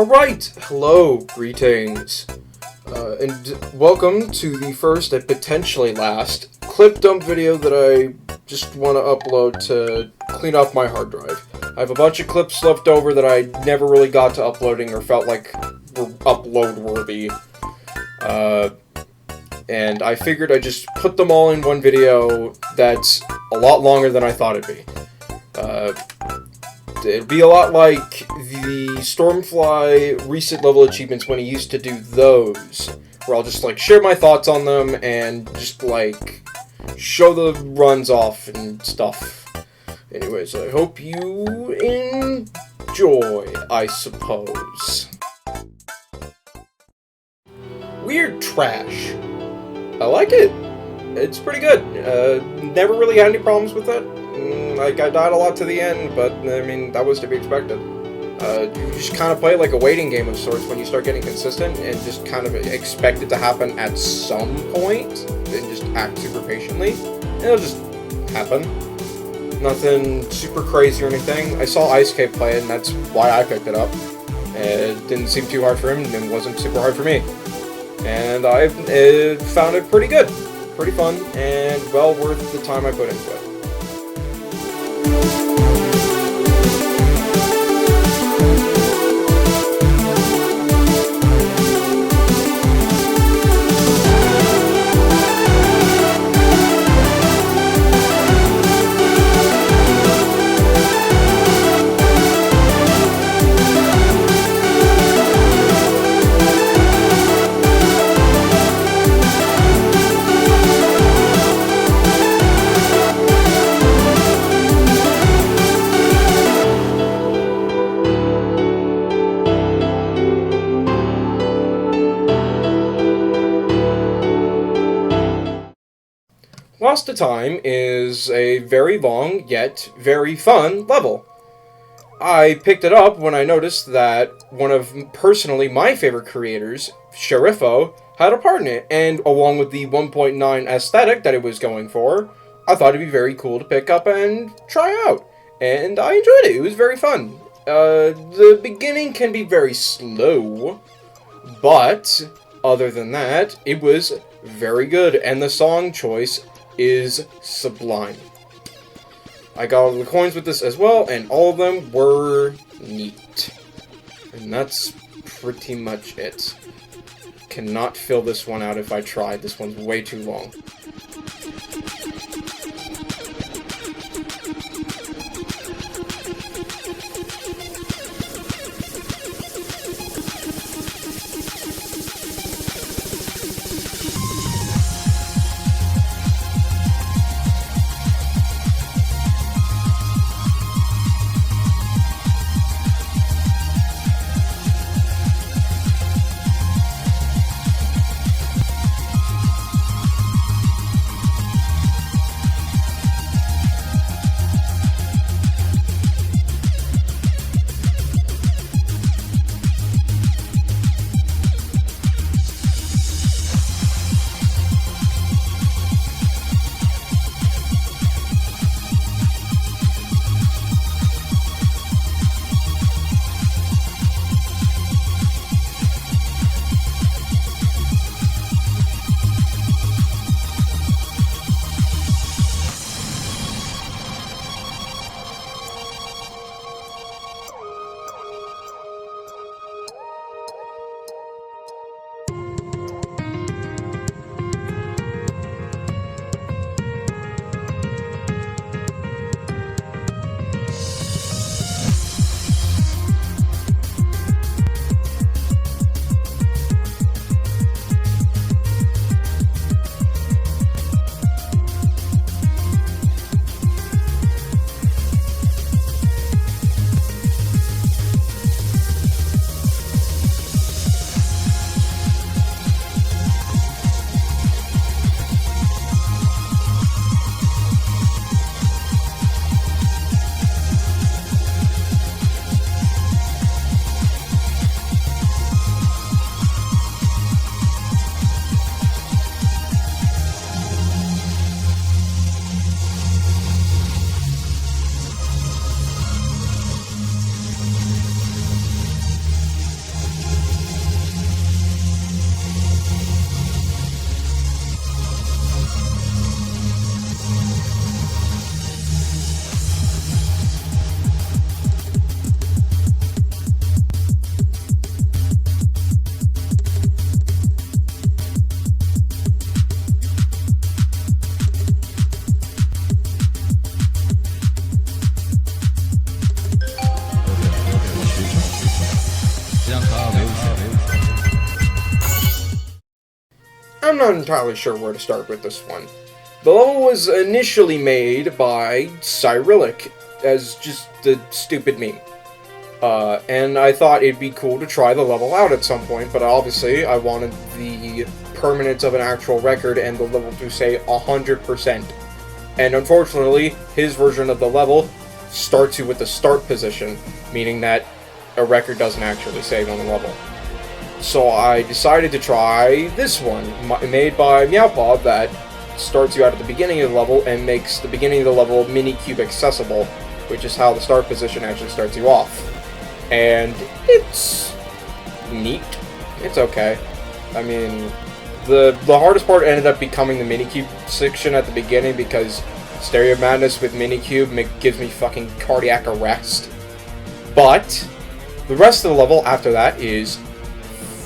Alright, hello, greetings, and welcome to the first and potentially last clip dump video that I just want to upload to clean off my hard drive. I have a bunch of clips left over that I never really got to uploading or felt like were upload worthy, and I figured I'd just put them all in one video that's a lot longer than I thought it'd be. It'd be a lot like the Stormfly recent level achievements when he used to do those, where I'll just, share my thoughts on them and just, show the runs off and stuff. Anyways, I hope you enjoy, I suppose. Weird trash. I like it. It's pretty good. Never really had any problems with it. I died a lot to the end, but, I mean, that was to be expected. You just kind of play like a waiting game of sorts when you start getting consistent, and just kind of expect it to happen at some point, and just act super patiently, and it'll just happen. Nothing super crazy or anything. I saw Ice Cave play it, and that's why I picked it up. It didn't seem too hard for him, and it wasn't super hard for me. And I found it pretty good. Pretty fun, and well worth the time I put into it. Lost to Time is a very long, yet very fun level. I picked it up when I noticed that one of, personally, my favorite creators, Sheriffo, had a part in it, and along with the 1.9 aesthetic that it was going for, I thought it'd be very cool to pick up and try out. And I enjoyed it. It was very fun. The beginning can be very slow, but other than that, it was very good, and the song choice is sublime. I got all the coins with this as well, and all of them were neat. And that's pretty much it. Cannot fill this one out if I tried. This one's way too long. I'm not entirely sure where to start with this one. The level was initially made by Cyrillic as just a stupid meme. And I thought it'd be cool to try the level out at some point, but obviously I wanted the permanence of an actual record and the level to say 100%. And unfortunately, his version of the level starts you with the start position, meaning that a record doesn't actually save on the level. So I decided to try this one, made by Meowpaw, that starts you out at the beginning of the level and makes the beginning of the level Minikube accessible, which is how the start position actually starts you off. And it's neat. It's okay. I mean, the hardest part ended up becoming the Minikube section at the beginning because Stereo Madness with Minikube gives me fucking cardiac arrest. But the rest of the level after that is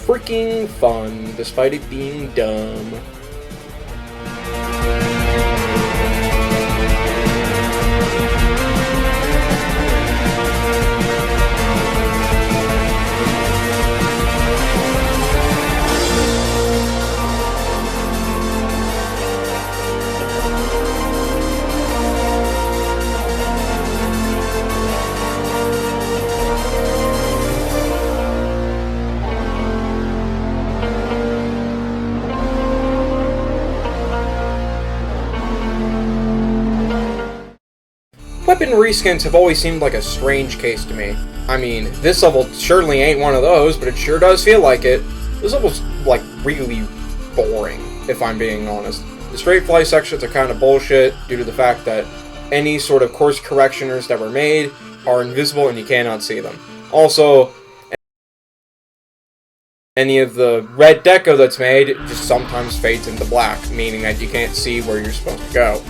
freaking fun, despite it being dumb. Weapon reskins have always seemed like a strange case to me. I mean, this level certainly ain't one of those, but it sure does feel like it. This level's, like, really boring, if I'm being honest. The straight fly sections are kind of bullshit due to the fact that any sort of course correctioners that were made are invisible and you cannot see them. Also, any of the red deco that's made just sometimes fades into black, meaning that you can't see where you're supposed to go.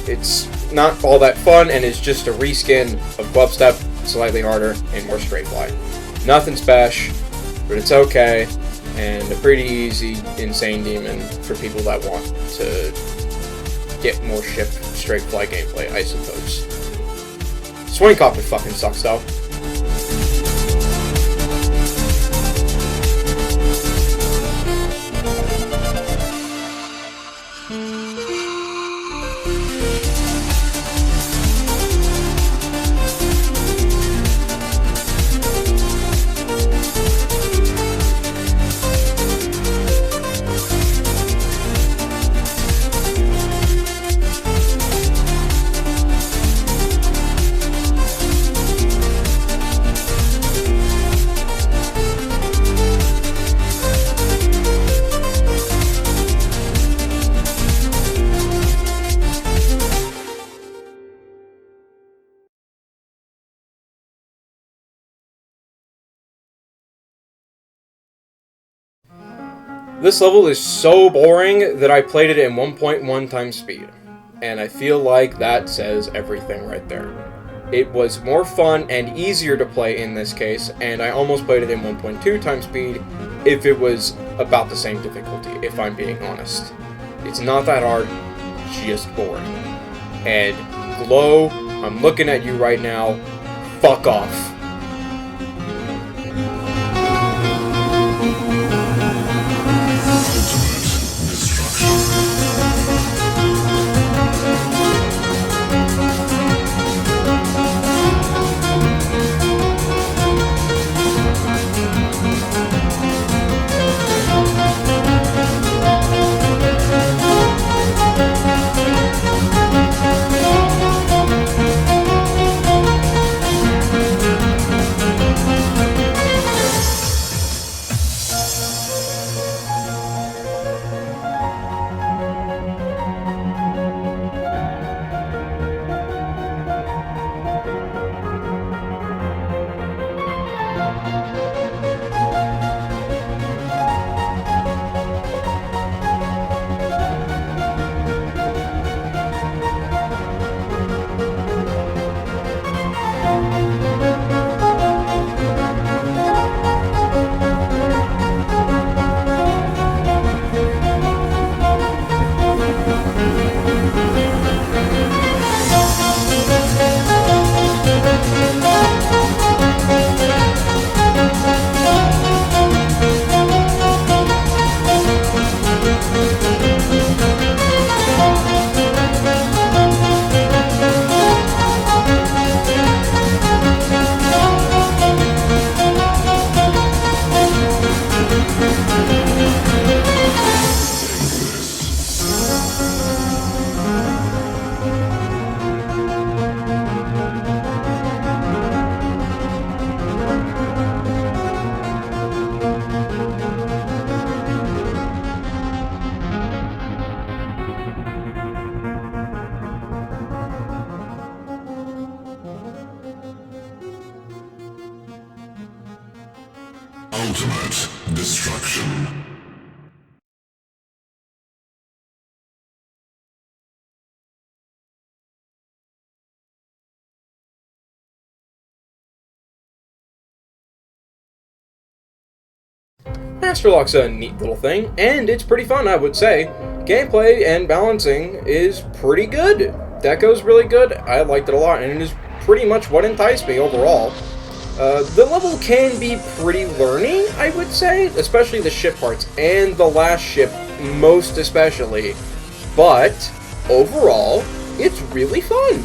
It's not all that fun, and it's just a reskin of Clubstep, slightly harder and more straight fly. Nothing special, but it's okay, and a pretty easy Insane Demon for people that want to get more shift straight fly gameplay, I suppose. Swing Copter fucking sucks though. This level is so boring that I played it in 1.1 times speed, and I feel like that says everything right there. It was more fun and easier to play in this case, and I almost played it in 1.2 times speed if it was about the same difficulty, if I'm being honest. It's not that hard, just boring. And Glow, I'm looking at you right now, fuck off. Ultimate destruction. Master Lock's a neat little thing, and it's pretty fun, I would say. Gameplay and balancing is pretty good. Deco's really good. I liked it a lot, and it is pretty much what enticed me overall. The level can be pretty learning, I would say, especially the ship parts, and the last ship most especially. But, overall, it's really fun.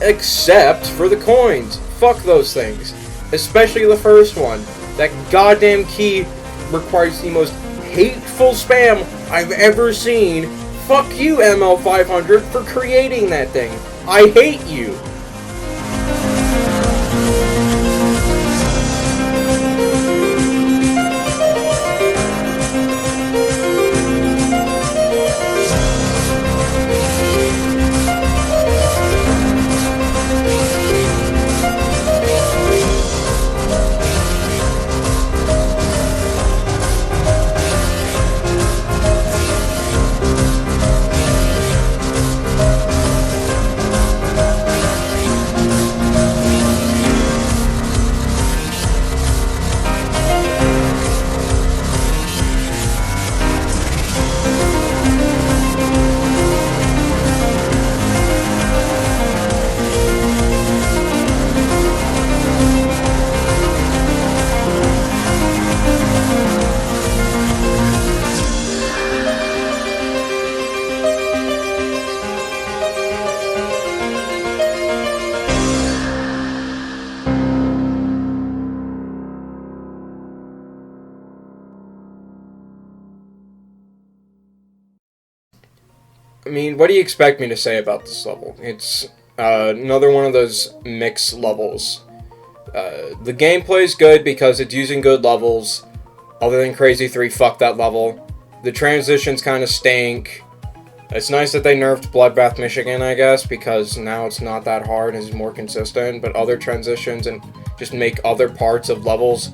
Except for the coins. Fuck those things. Especially the first one. That goddamn key requires the most hateful spam I've ever seen. Fuck you, ML500, for creating that thing. I hate you. I mean, what do you expect me to say about this level? It's another one of those mixed levels. The gameplay's good because it's using good levels. Other than Crazy 3, fuck that level. The transitions kind of stink. It's nice that they nerfed Bloodbath Michigan, I guess, because now it's not that hard and it's more consistent. But other transitions and just make other parts of levels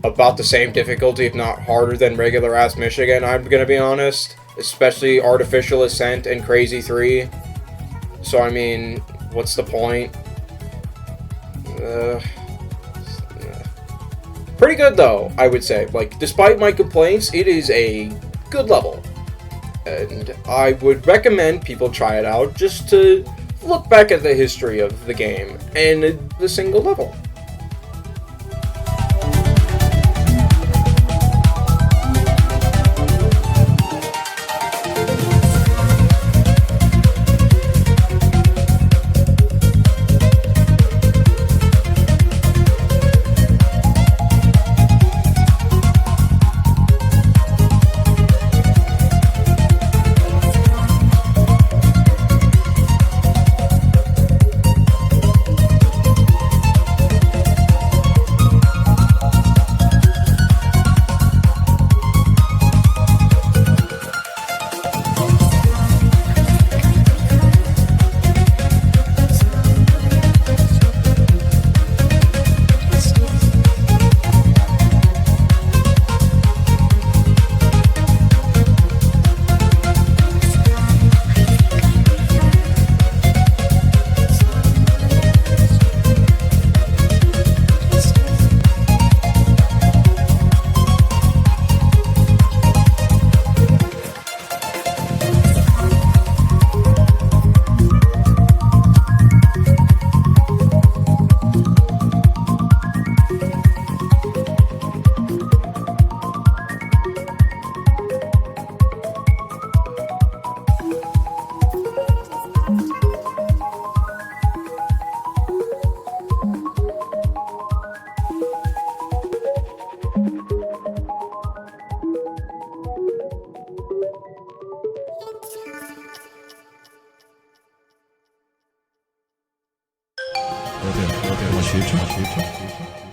about the same difficulty, if not harder than regular-ass Michigan, I'm gonna be honest. Especially Artificial Ascent and Crazy 3. So, I mean, what's the point? Pretty good, though, I would say. Like, despite my complaints, it is a good level. And I would recommend people try it out just to look back at the history of the game and the single level.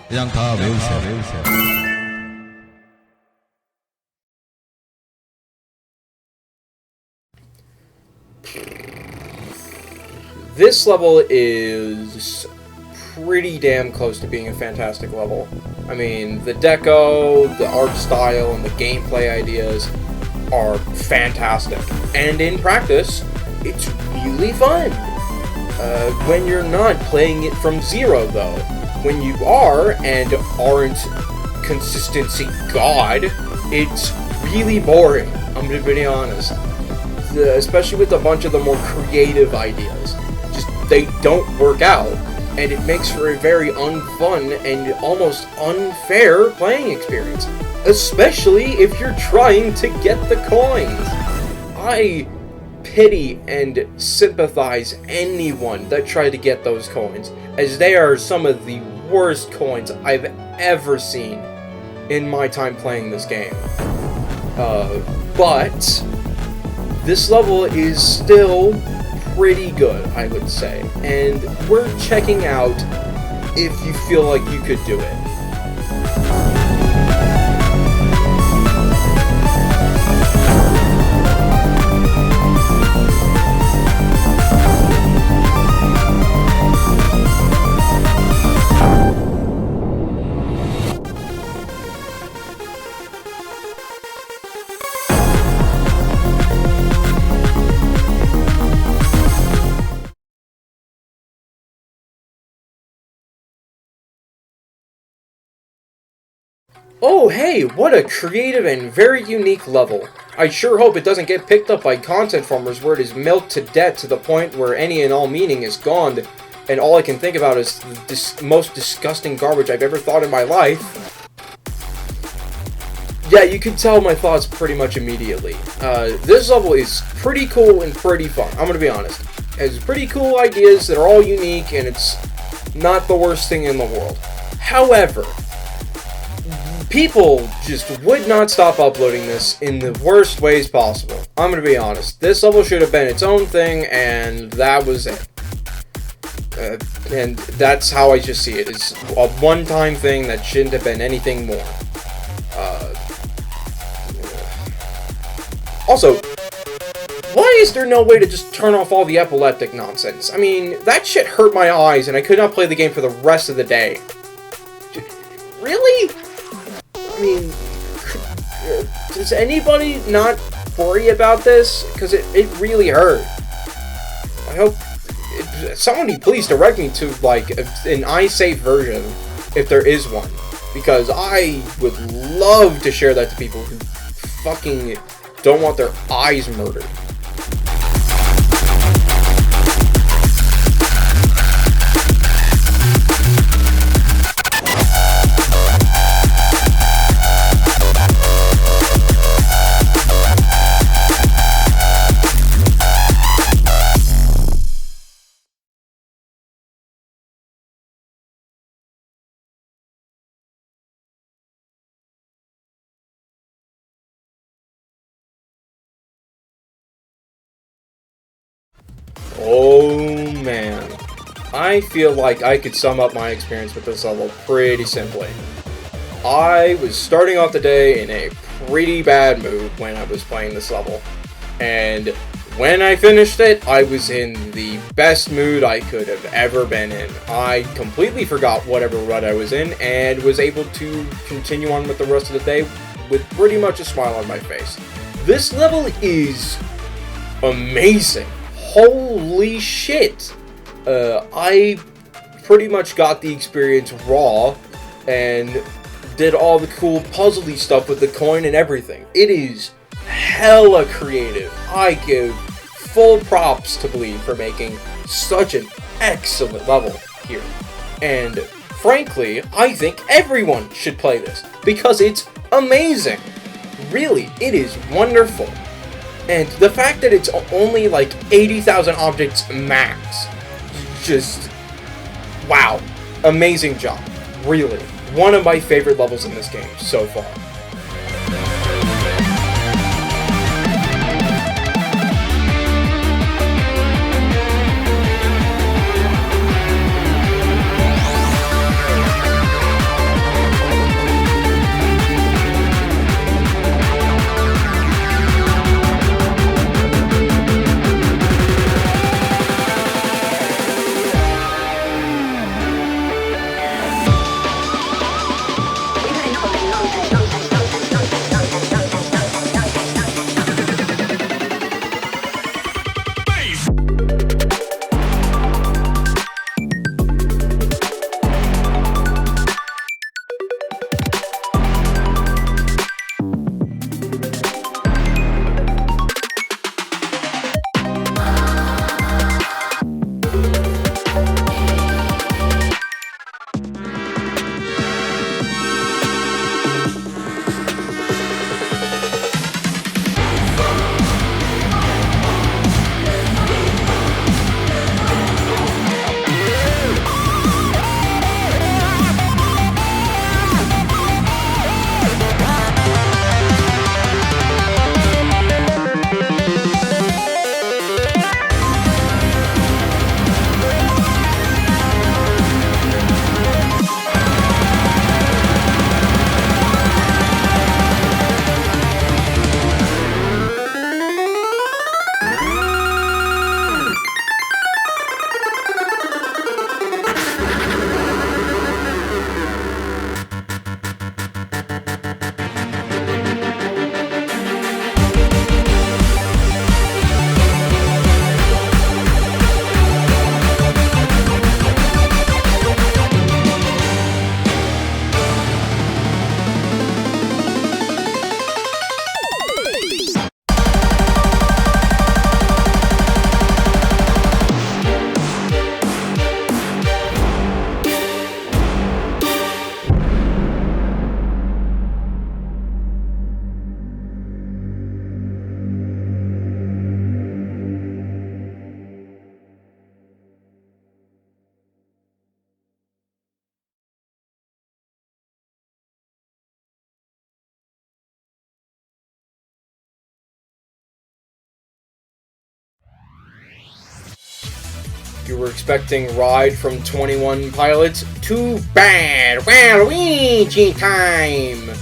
그냥 다 외우세요. This level is pretty damn close to being a fantastic level. I mean, the deco, the art style, and the gameplay ideas are fantastic. And in practice, it's really fun. When you're not playing it from zero, though. When you are, and aren't consistency god, it's really boring, I'm gonna be honest. Especially with a bunch of the more creative ideas. Just, they don't work out, and it makes for a very unfun and almost unfair playing experience. Especially if you're trying to get the coins. I pity and sympathize anyone that tried to get those coins, as they are some of the worst coins I've ever seen in my time playing this game. But this level is still pretty good, I would say, and worth checking out if you feel like you could do it. Oh hey, what a creative and very unique level. I sure hope it doesn't get picked up by content farmers where it is milked to death to the point where any and all meaning is gone, and all I can think about is the most disgusting garbage I've ever thought in my life. Yeah, you can tell my thoughts pretty much immediately. This level is pretty cool and pretty fun, I'm gonna be honest. It has pretty cool ideas that are all unique, and it's not the worst thing in the world. However, people just would not stop uploading this in the worst ways possible. I'm gonna be honest. This level should have been its own thing, and that was it. And that's how I just see it. It's a one-time thing that shouldn't have been anything more. Also, why is there no way to just turn off all the epileptic nonsense? I mean, that shit hurt my eyes, and I could not play the game for the rest of the day. Really? I mean, does anybody not worry about this? Because it really hurt. I hope somebody please direct me to like an eye-safe version, if there is one, because I would love to share that to people who fucking don't want their eyes murdered. Oh man, I feel like I could sum up my experience with this level pretty simply. I was starting off the day in a pretty bad mood when I was playing this level, and when I finished it, I was in the best mood I could have ever been in. I completely forgot whatever rut I was in, and was able to continue on with the rest of the day with pretty much a smile on my face. This level is amazing. Holy shit! I pretty much got the experience raw, and did all the cool puzzly stuff with the coin and everything. It is hella creative. I give full props to Bleed for making such an excellent level here. And frankly, I think everyone should play this, because it's amazing. Really, it is wonderful. And the fact that it's only like 80,000 objects max, just, wow, amazing job, really. One of my favorite levels in this game so far. You were expecting Ride from 21 Pilots. Too bad. Waluigi time.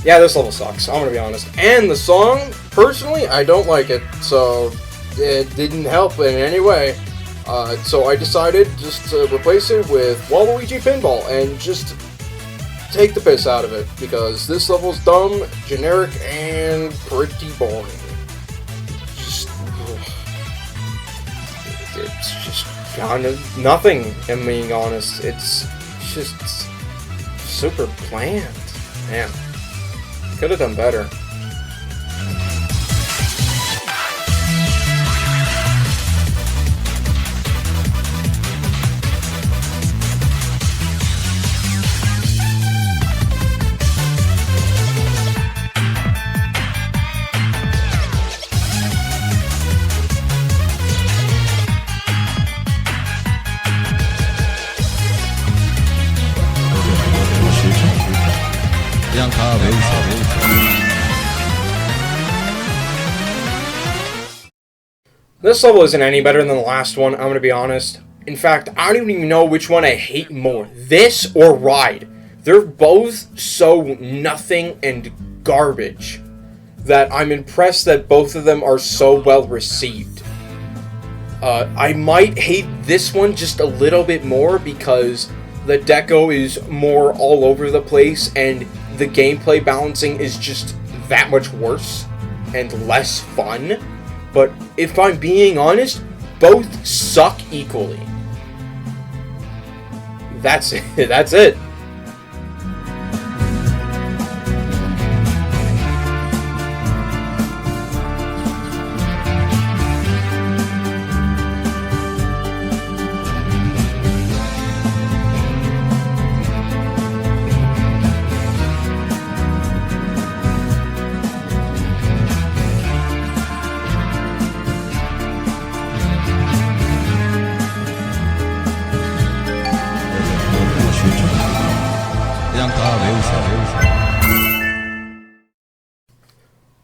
Yeah, this level sucks. I'm gonna be honest. And the song, personally, I don't like it. So it didn't help in any way. So I decided just to replace it with Waluigi Pinball and just take the piss out of it, because this level's dumb, generic, and pretty boring. It's just kind of nothing, if I'm being honest. It's just super bland. Man, could have done better. This level isn't any better than the last one, I'm gonna be honest. In fact, I don't even know which one I hate more, this or Ride. They're both so nothing and garbage that I'm impressed that both of them are so well received. I might hate this one just a little bit more because the deco is more all over the place and the gameplay balancing is just that much worse and less fun. But if I'm being honest, both suck equally. That's it. That's it.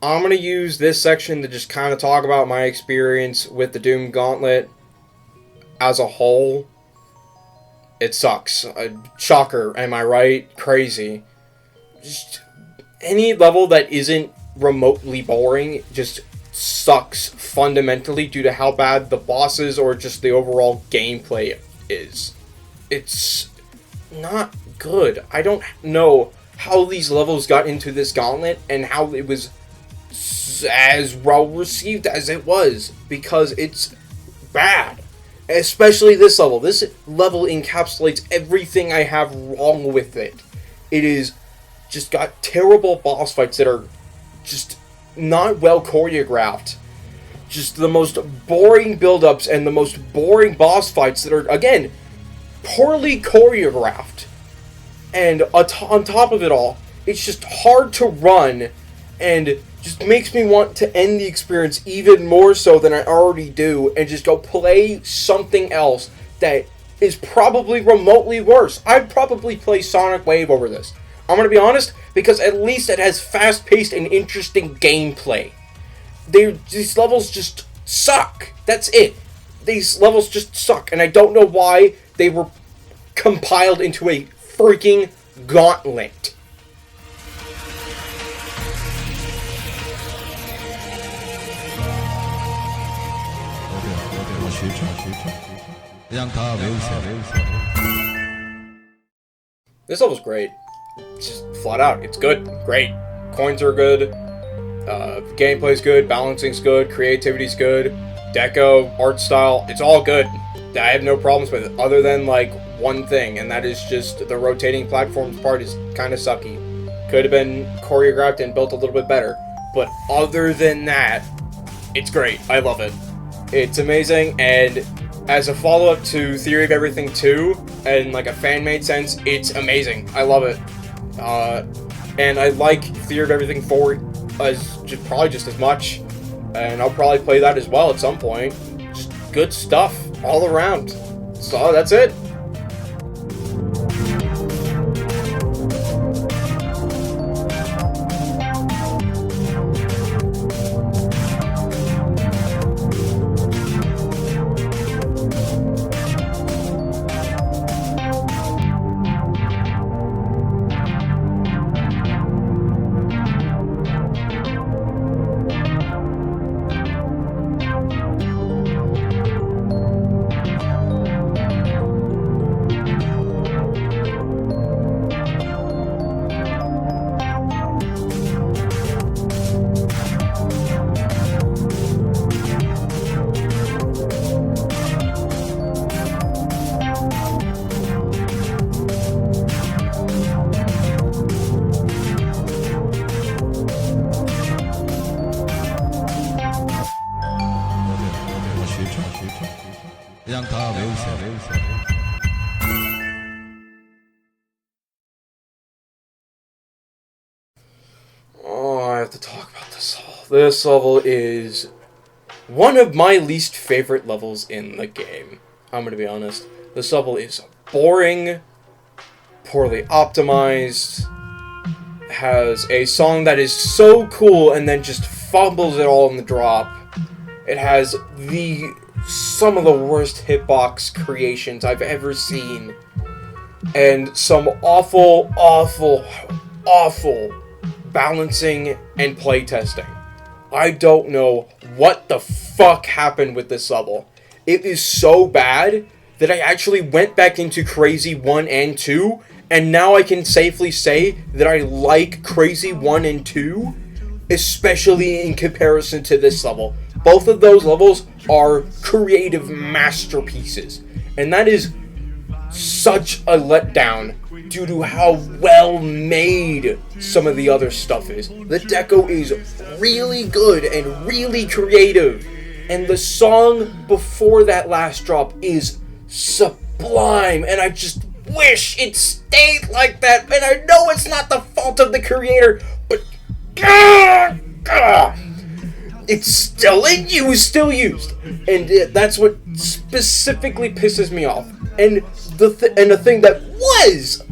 I'm going to use this section to just kind of talk about my experience with the Doom Gauntlet as a whole. It sucks. Shocker, am I right? Crazy. Just any level that isn't remotely boring just sucks fundamentally due to how bad the bosses or just the overall gameplay is. It's not good. I don't know how these levels got into this gauntlet and how it was as well received as it was, because it's bad. Especially this level. This level encapsulates everything I have wrong with it. It is just got terrible boss fights that are just not well choreographed. Just the most boring build-ups and the most boring boss fights that are, again, poorly choreographed. And on top of it all, it's just hard to run and just makes me want to end the experience even more so than I already do and just go play something else that is probably remotely worse. I'd probably play Sonic Wave over this. I'm going to be honest, because at least it has fast-paced and interesting gameplay. These levels just suck. That's it. These levels just suck, and I don't know why they were compiled into a freaking gauntlet. This level's great. It's just flat out. It's good. Great. Coins are good. Gameplay's good. Balancing's good. Creativity's good. Deco, art style, it's all good. I have no problems with it, other than, like, one thing, and that is just the rotating platforms part is kind of sucky. Could have been choreographed and built a little bit better. But other than that, it's great. I love it. It's amazing, and as a follow-up to Theory of Everything 2, and like a fan-made sense, it's amazing. I love it. And I like Theory of Everything 4 probably just as much, and I'll probably play that as well at some point. Just good stuff all around. So that's it. to talk about this level. This level is one of my least favorite levels in the game. I'm gonna be honest. This level is boring, poorly optimized, has a song that is so cool and then just fumbles it all in the drop. It has some of the worst hitbox creations I've ever seen. And some awful, awful, awful balancing and playtesting. I don't know what the fuck happened with this level. It is so bad that I actually went back into Crazy 1 and 2, and now I can safely say that I like Crazy 1 and 2, especially in comparison to this level. Both of those levels are creative masterpieces, and that is such a letdown due to how well made some of the other stuff is. The deco is really good and really creative, and the song before that last drop is sublime, and I just wish it stayed like that. And I know it's not the fault of the creator, but it's still in use, still used, and that's what specifically pisses me off. And the thing that was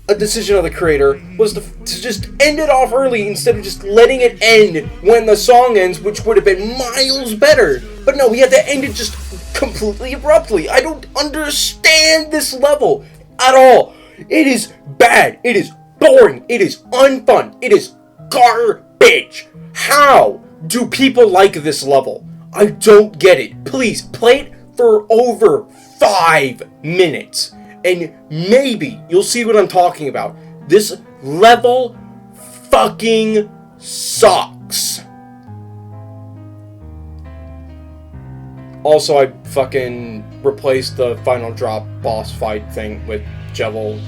a decision of the creator was to just end it off early instead of just letting it end when the song ends, which would have been miles better. But no, he had to end it just completely abruptly. I don't understand this level at all. It is bad. It is boring. It is unfun. It is garbage. How do people like this level? I don't get it. Please play it for over 5 minutes, and maybe you'll see what I'm talking about. This level fucking sucks. Also, I fucking replaced the final drop boss fight thing with Jevil.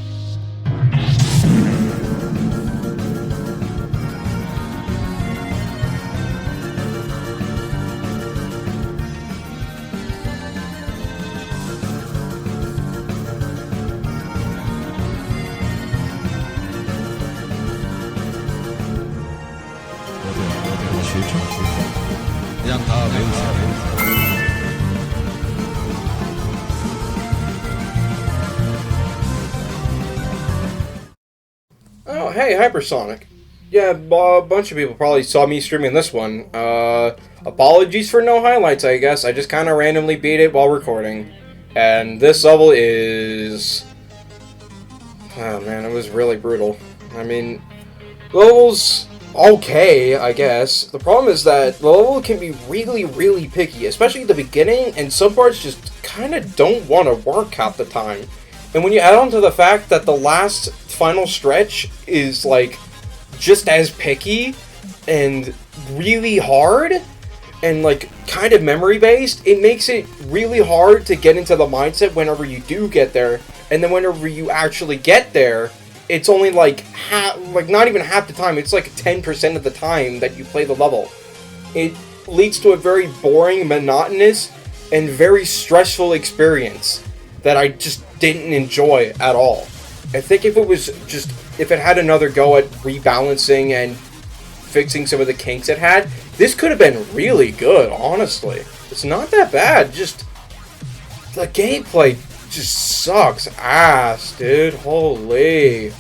Oh, hey, Hypersonic. Yeah, a bunch of people probably saw me streaming this one. Apologies for no highlights, I guess. I just kind of randomly beat it while recording. And this level is... oh, man, it was really brutal. I mean, the level's okay, I guess. The problem is that the level can be really, really picky, especially at the beginning, and some parts just kind of don't want to work half the time. And when you add on to the fact that the last final stretch is, like, just as picky and really hard and, like, kind of memory-based, it makes it really hard to get into the mindset whenever you do get there. And then whenever you actually get there, it's only, like, not even half the time. It's, like, 10% of the time that you play the level. It leads to a very boring, monotonous, and very stressful experience that I just didn't enjoy at all. I think if it had another go at rebalancing and fixing some of the kinks it had, this could have been really good, honestly. It's not that bad, just the gameplay just sucks ass, dude. Holy.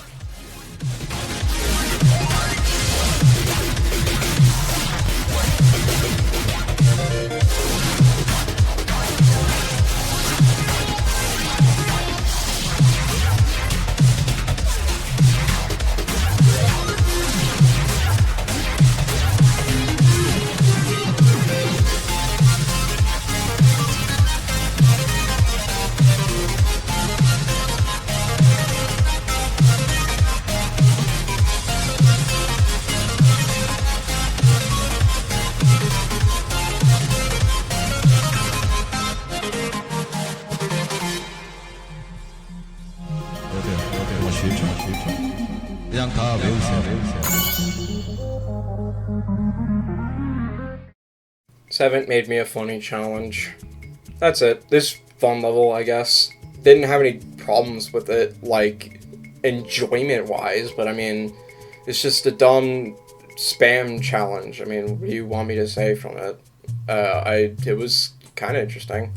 Seventh made me a funny challenge. That's it. This fun level, I guess. Didn't have any problems with it, like, enjoyment-wise, but I mean, it's just a dumb spam challenge. I mean, what do you want me to say from it? It was kind of interesting.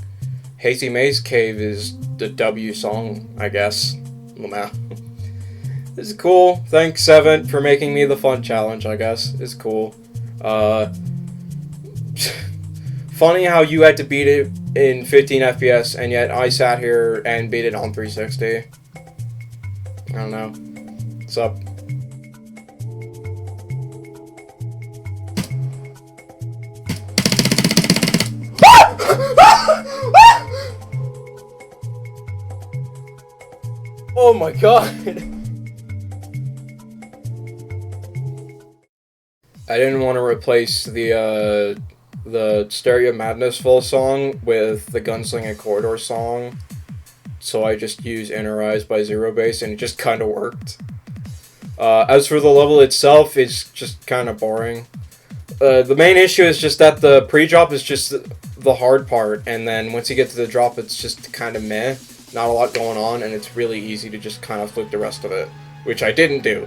Hazy Maze Cave is the W song, I guess. Well, nah. This is cool. Thanks, Seven, for making me the fun challenge, I guess. It's cool. Funny how you had to beat it in 15 FPS, and yet I sat here and beat it on 360. I don't know. What's up? Oh my god! I didn't want to replace the Stereo Madness full song with the Gunslinger Corridor song, so I just used Inner Eyes by Zero Base, and it just kind of worked. As for the level itself, it's just kind of boring. The main issue is just that the pre-drop is just the hard part, and then once you get to the drop, it's just kind of meh. Not a lot going on, and it's really easy to just kind of flip the rest of it, which I didn't do.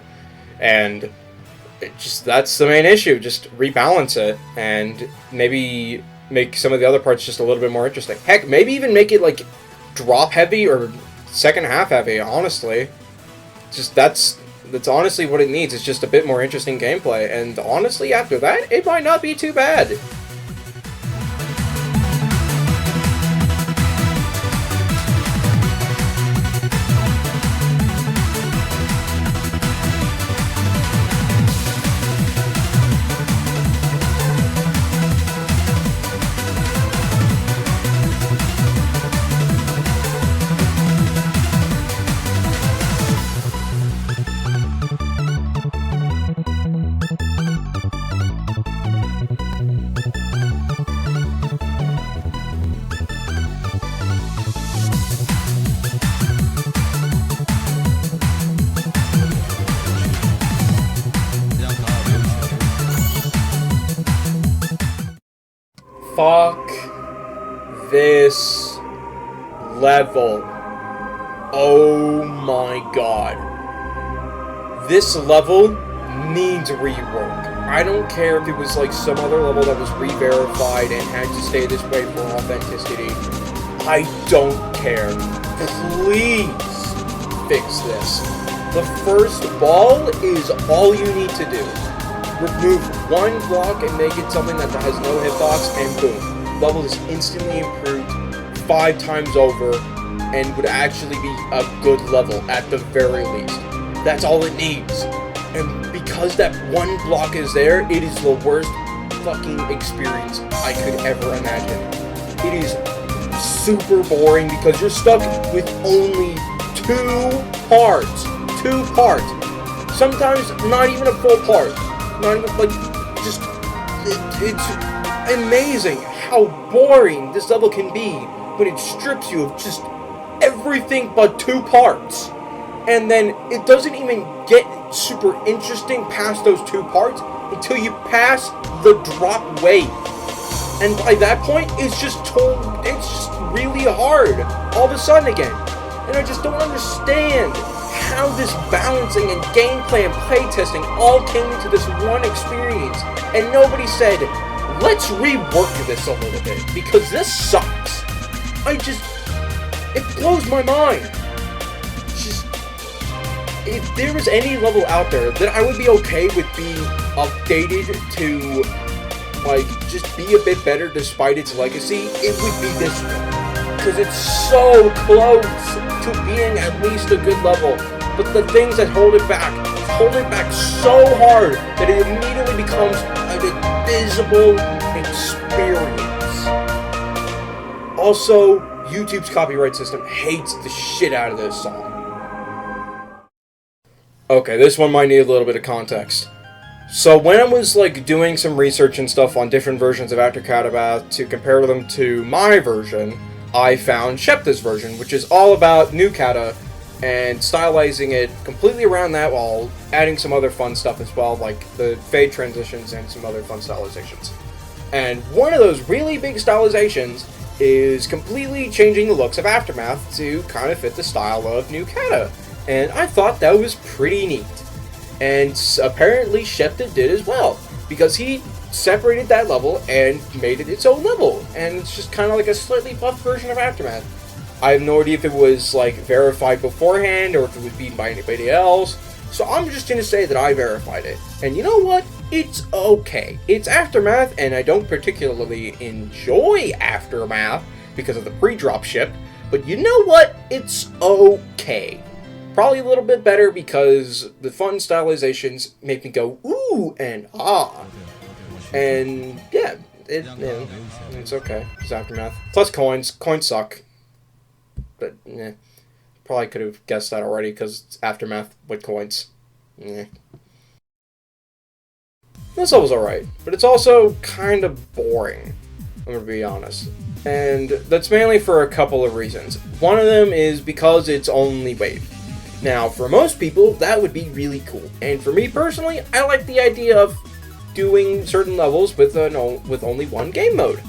And that's the main issue. Just rebalance it, and maybe make some of the other parts just a little bit more interesting. Heck, maybe even make it like drop heavy or second half heavy, honestly. Just that's honestly what it needs. It's just a bit more interesting gameplay, and honestly, after that, it might not be too bad. Fuck this level. Oh my god. This level needs rework. I don't care if it was like some other level that was re-verified and had to stay this way for authenticity. I don't care. Please fix this. The first ball is all you need to do. Remove one block and make it something that has no hitbox, and boom. Level is instantly improved 5 times over and would actually be a good level at the very least. That's all it needs. And because that one block is there, it is the worst fucking experience I could ever imagine. It is super boring because you're stuck with only 2 parts. 2 parts. Sometimes not even a full part. Not even, like, just, it's amazing how boring this level can be when it strips you of just everything but 2 parts. And then it doesn't even get super interesting past those 2 parts until you pass the drop wave. And by that point, it's just really hard all of a sudden again. And I just don't understand how this balancing and gameplay and playtesting all came into this one experience, and nobody said, let's rework this a little bit, because this sucks. It blows my mind. If there was any level out there that I would be okay with being updated to, like, just be a bit better despite its legacy, it would be this one. Because it's so close to being at least a good level. But the things that hold it back so hard that it immediately becomes an abysmal experience. Also, YouTube's copyright system hates the shit out of this song. Okay, this one might need a little bit of context. So when I was like doing some research and stuff on different versions of After Katabath to compare them to my version, I found Shepta's version, which is all about New Kata and stylizing it completely around that while adding some other fun stuff as well, like the fade transitions and some other fun stylizations. And one of those really big stylizations is completely changing the looks of Aftermath to kind of fit the style of New Kata. And I thought that was pretty neat. And apparently Shepta did as well, because he separated that level and made it its own level, and it's just kind of like a slightly buffed version of Aftermath. I have no idea if it was like verified beforehand or if it was beaten by anybody else, so I'm just gonna say that I verified it. And you know what? It's okay. It's Aftermath, and I don't particularly enjoy Aftermath because of the pre-drop ship, but you know what? It's okay. Probably a little bit better because the fun stylizations make me go ooh and ah. And yeah, it's okay. It's Aftermath. Plus coins. Coins suck. But probably could have guessed that already because it's Aftermath with coins. This level's alright, but it's also kind of boring, I'm gonna be honest. And that's mainly for a couple of reasons. One of them is because it's only wave. Now, for most people, that would be really cool. And for me personally, I like the idea of doing certain levels with only one game mode.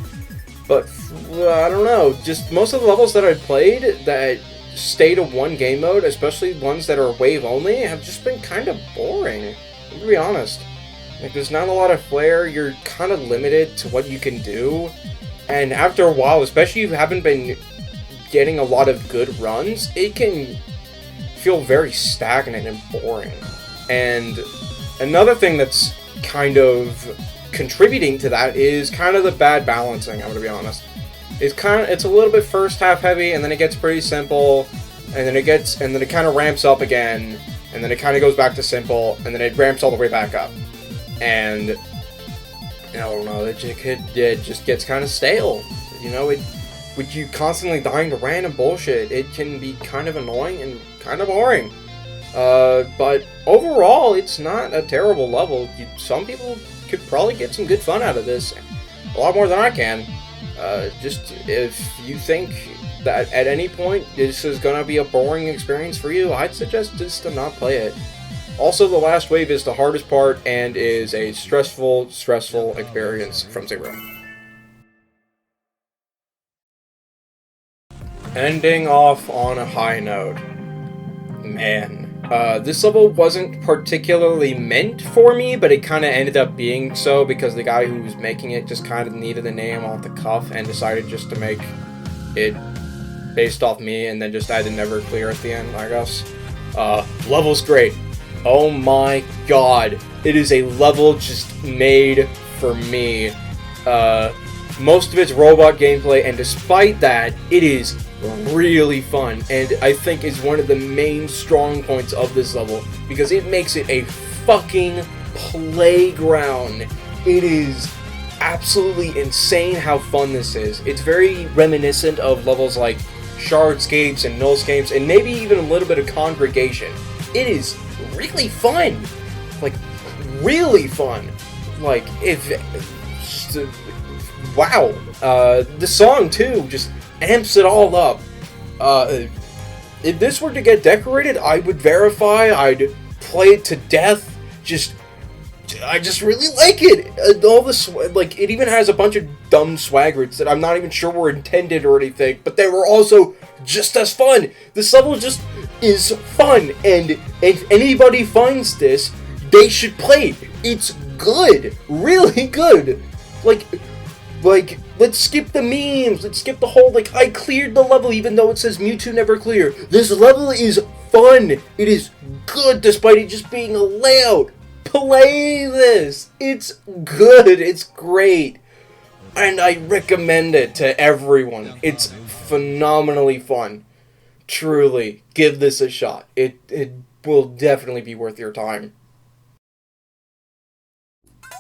But, I don't know, just most of the levels that I've played that stay to one game mode, especially ones that are wave only, have just been kind of boring, to be honest. Like, there's not a lot of flair, you're kind of limited to what you can do, and after a while, especially if you haven't been getting a lot of good runs, it can feel very stagnant and boring. And another thing that's kind of contributing to that is kind of the bad balancing, I'm gonna be honest. It's a little bit first half heavy, and then it gets pretty simple, and then it kind of ramps up again, and then it kind of goes back to simple, and then it ramps all the way back up. And I don't know, it just gets kind of stale. You know, with you constantly dying to random bullshit, it can be kind of annoying and kind of boring. But overall, it's not a terrible level. Some people could probably get some good fun out of this, a lot more than I can. Just if you think that at any point this is gonna be a boring experience for you, I'd suggest just to not play it. Also, the last wave is the hardest part and is a stressful experience from zero. Ending off on a high note. Man, this level wasn't particularly meant for me, but it kind of ended up being so because the guy who was making it just kind of needed a name off the cuff and decided just to make it based off me and then just added Never Clear at the end, I guess. Level's great. Oh my god, it is a level just made for me. Most of it's robot gameplay, and despite that, it is really fun, and I think is one of the main strong points of this level, because it makes it a fucking playground. It is absolutely insane how fun this is. It's very reminiscent of levels like Shardscapes and Nullscapes, and maybe even a little bit of Congregation. It is really fun, like really fun. Like wow. The song too just amps it all up. If this were to get decorated, I would verify. I'd play it to death. I just really like it. All this, like, it even has a bunch of dumb swag roots that I'm not even sure were intended or anything, but they were also just as fun. This level just is fun, and if anybody finds this, they should play it. It's good, really good. Like, let's skip the memes. Let's skip the whole, like, I cleared the level even though it says Mewtwo Never Clear. This level is fun. It is good despite it just being a layout. Play this. It's good. It's great. And I recommend it to everyone. It's phenomenally fun. Truly, give this a shot. It will definitely be worth your time.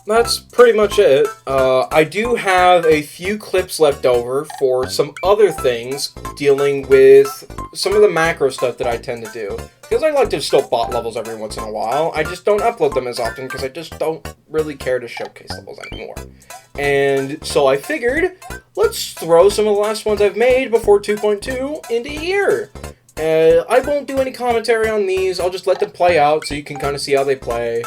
That's pretty much it. I do have a few clips left over for some other things dealing with some of the macro stuff that I tend to do. Because I like to still bot levels every once in a while. I just don't upload them as often because I just don't really care to showcase levels anymore. And so I figured, let's throw some of the last ones I've made before 2.2 into here. I won't do any commentary on these. I'll just let them play out so you can kind of see how they play.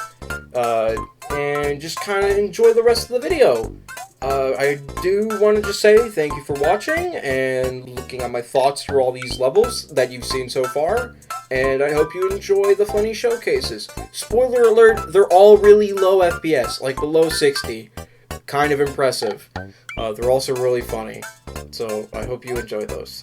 And just kind of enjoy the rest of the video. I do want to just say thank you for watching and looking at my thoughts through all these levels that you've seen so far. and I hope you enjoy the funny showcases. Spoiler alert, they're all really low FPS, like below 60. Kind of impressive. They're also really funny, so I hope you enjoy those.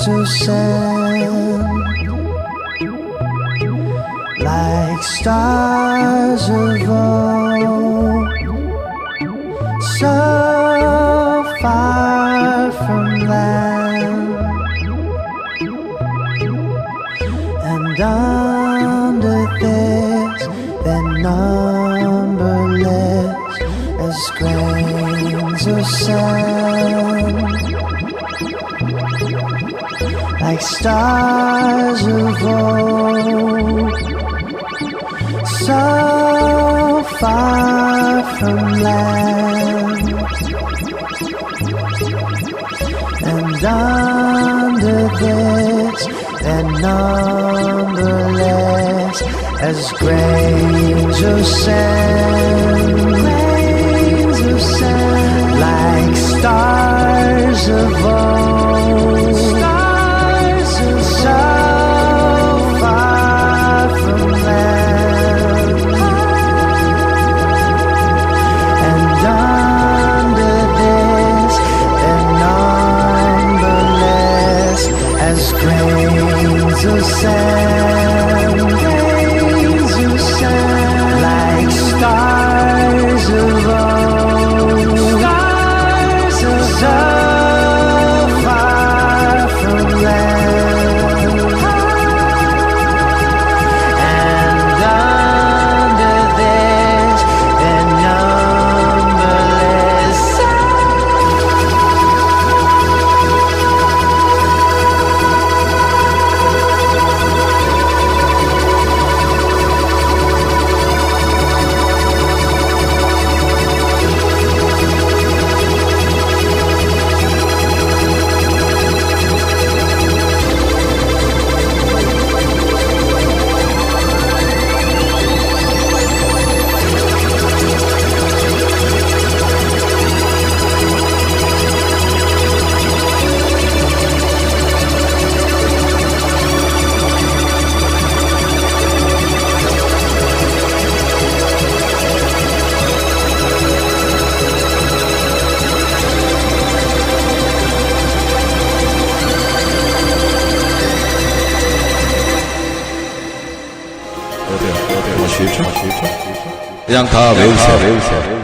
of sand, like stars of old, so far from land, and under this they're numberless as grains of sand, like stars of old, so far from land, and under this they're numberless as grains of sand, grains of sand, like stars of old, stars of so far from land, and under this they're numberless as grains of sand, grains of sand, like stars of old, stars of so far from land, and under this they're numberless.让他외우세요.